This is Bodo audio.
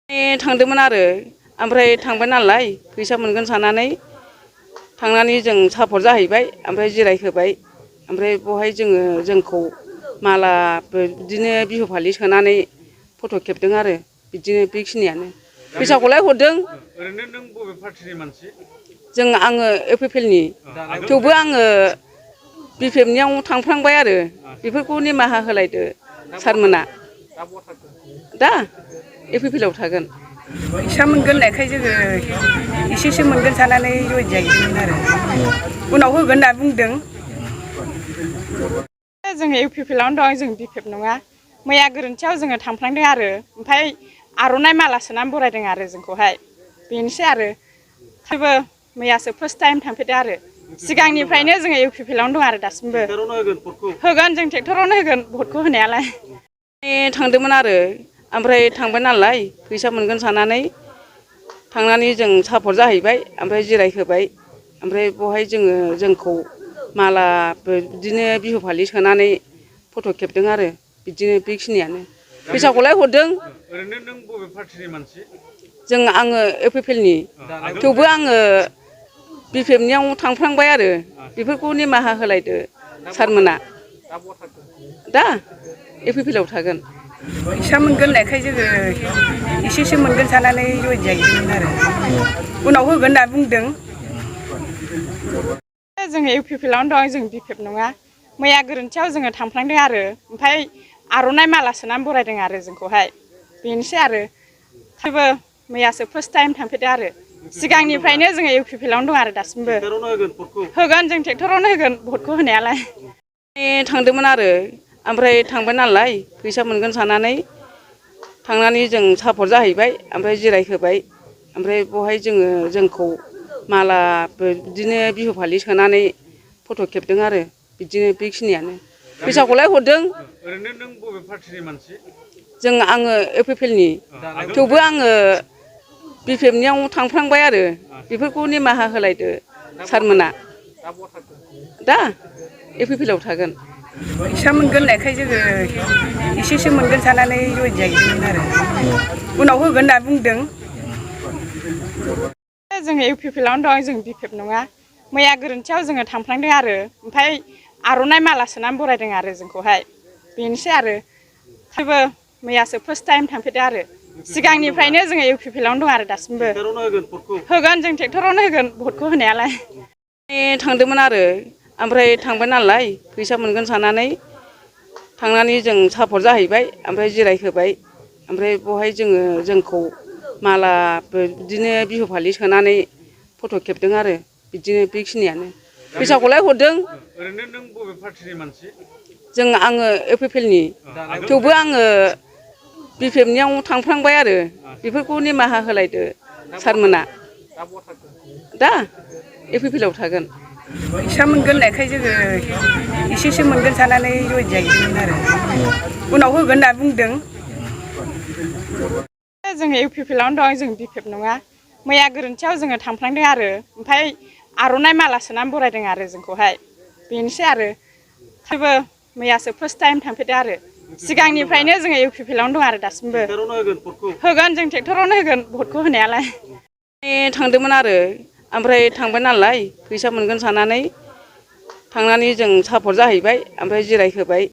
थांदोंमोन आरो ओमफ्राय थांबाय नालाय फैसा मोनगोन साननानै थांनानै जों सापर्ट जाहैबाय ओमफ्राय जिरायहोबाय ओमफ्राय बहाय जोंखौ माला बिदिनो बिहु फालि सोनानै फट' खेबदों आरो बिदिनो बेखिनियानो फैसाखौलाय हरदों। ओरैनो नों बबे पार्टिनि मानसि? आङो एपीएलनि थेवबो आङो बिपिएफनियाव थांफ्लांबाय आरो बेफोरखौ निमाहा होलायदो सारमोना। दा एपीएलआव थागोन। फैसा मोनगोन होननायखाय जोङो एसेसो मोनगोन साननानै जइन जाहैदोंमोन आरो उनाव होगोन होनना बुंदों। जोङो एपीएलआवनो दं, जों बिपिएफ नङा। मैया गोरोन्थियाव जोङो थांफ्लांदों आरो ओमफ्राय आर'नाइ माला सोनानै बरायदों आरो जोंखौहाय बेनोसै आरो थेवबो मैयासो फार्स्ट टाइम थांफेरदों आरो सिगांनिफ्रायनो जोङो एपीएलआवनो दं आरो दासिमबो होगोन जों ट्रेक्टरावनो होगोन भटखौ होनायालाय। थांदोंमोन आरो ओमफ्राय थांबाय नालाय फैसा मोनगोन साननानै थांनानै जों सापर्ट जाहैबाय ओमफ्राय जिरायहोबाय ओमफ्राय बहाय जोंखौ माला बिदिनो बिहु फालि सोनानै फट' खेबदों आरो बिदिनो बेखिनियानो फैसाखौलाय हरदों। ओरैनो नों बबे पार्टिनि मानसि? आङो एपीएलनि थेवबो आङो बिपिएफनियाव थांफ्लांबाय आरो बेफोरखौ निमाहा होलायदो सारमोना। दा एपीएलआव थागोन। फैसा मोनगोन होननायखाय जोङो एसेसो मोनगोन साननानै जइन जाहैदोंमोन आरो उनाव होगोन होनना बुंदों। जोङो एपीएलआवनो दं, जों बिपिएफ नङा। मैया गोरोन्थियाव जोङो थांफ्लांदों आरो ओमफ्राय आर'नाइ माला सोनानै बरायदों आरो जोंखौहाय बेनोसै आरो थेवबो मैयासो फार्स्ट टाइम थांफेरदों आरो सिगांनिफ्रायनो जोङो एपीएलआवनो दं आरो दासिमबो होगोन जों ट्रेक्टरावनो होगोन भटखौ होनायालाय। थांदोंमोन आरो ओमफ्राय थांबाय नालाय फैसा मोनगोन साननानै थांनानै जों सापर्ट जाहैबाय ओमफ्राय जिरायहोबाय ओमफ्राय बहाय जोंखौ माला बिदिनो बिहु फालि सोनानै फट' खेबदों आरो बिदिनो बेखिनियानो फैसाखौलाय हरदों। ओरैनो नों बबे पार्टिनि मानसि? आङो एपीएलनि थेवबो आङो बिपिएफनियाव थांफ्लांबाय आरो बेफोरखौ निमाहा होलायदो सारमोना। दा एपीएलआव थागोन। फैसा मोनगोन होननायखाय जोङो एसेसो मोनगोन साननानै जइन जाहैदोंमोन आरो उनाव होगोन होनना बुंदों। जोङो एपीएलआवनो दं, जों बिपिएफ नङा। मैया गोरोन्थियाव जोङो थांफ्लांदों आरो ओमफ्राय आर'नाइ माला सोनानै बरायदों आरो जोंखौहाय बेनोसै आरो थेवबो मैयासो फार्स्ट टाइम थांफेरदों आरो सिगांनिफ्रायनो जोङो एपीएलआवनो दं आरो दासिमबो होगोन जों ट्रेक्टरावनो होगोन भटखौ होनायालाय। थांदोंमोन आरो ओमफ्राय थांबाय नालाय फैसा मोनगोन साननानै थांनानै जों सापर्ट जाहैबाय ओमफ्राय जिरायहोबाय ओमफ्राय बहाय जोंखौ माला बिदिनो बिहु फालि सोनानै फट' खेबदों आरो बिदिनो बेखिनियानो फैसाखौलाय हरदों। ओरैनो नों बबे पार्टिनि मानसि? आङो एपीएलनि थेवबो आङो बिपिएफनियाव थांफ्लांबाय आरो बेफोरखौ निमाहा होलायदो सारमोना। दा एपीएलआव थागोन। फैसा मोनगोन होननायखाय जोङो एसेसो मोनगोन साननानै जइन जाहैदोंमोन आरो उनाव होगोन होनना बुंदों। जोङो एपीएलआवनो दं, जों बिपिएफ नङा। मैया गोरोन्थियाव जोङो थांफ्लांदों आरो ओमफ्राय आर'नाइ माला सोनानै बरायदों आरो जोंखौहाय बेनोसै आरो थेवबो मैयासो फार्स्ट टाइम थांफेरदों आरो सिगांनिफ्रायनो जोङो एपीएलआवनो दं आरो दासिमबो होगोन जों ट्रेक्टरावनो होगोन भटखौ होनायालाय। थांदोंमोन आरो ओमफ्राय थांबाय नालाय फैसा मोनगोन साननानै थांनानै जों सापर्ट जाहैबाय ओमफ्राय जिरायहोबाय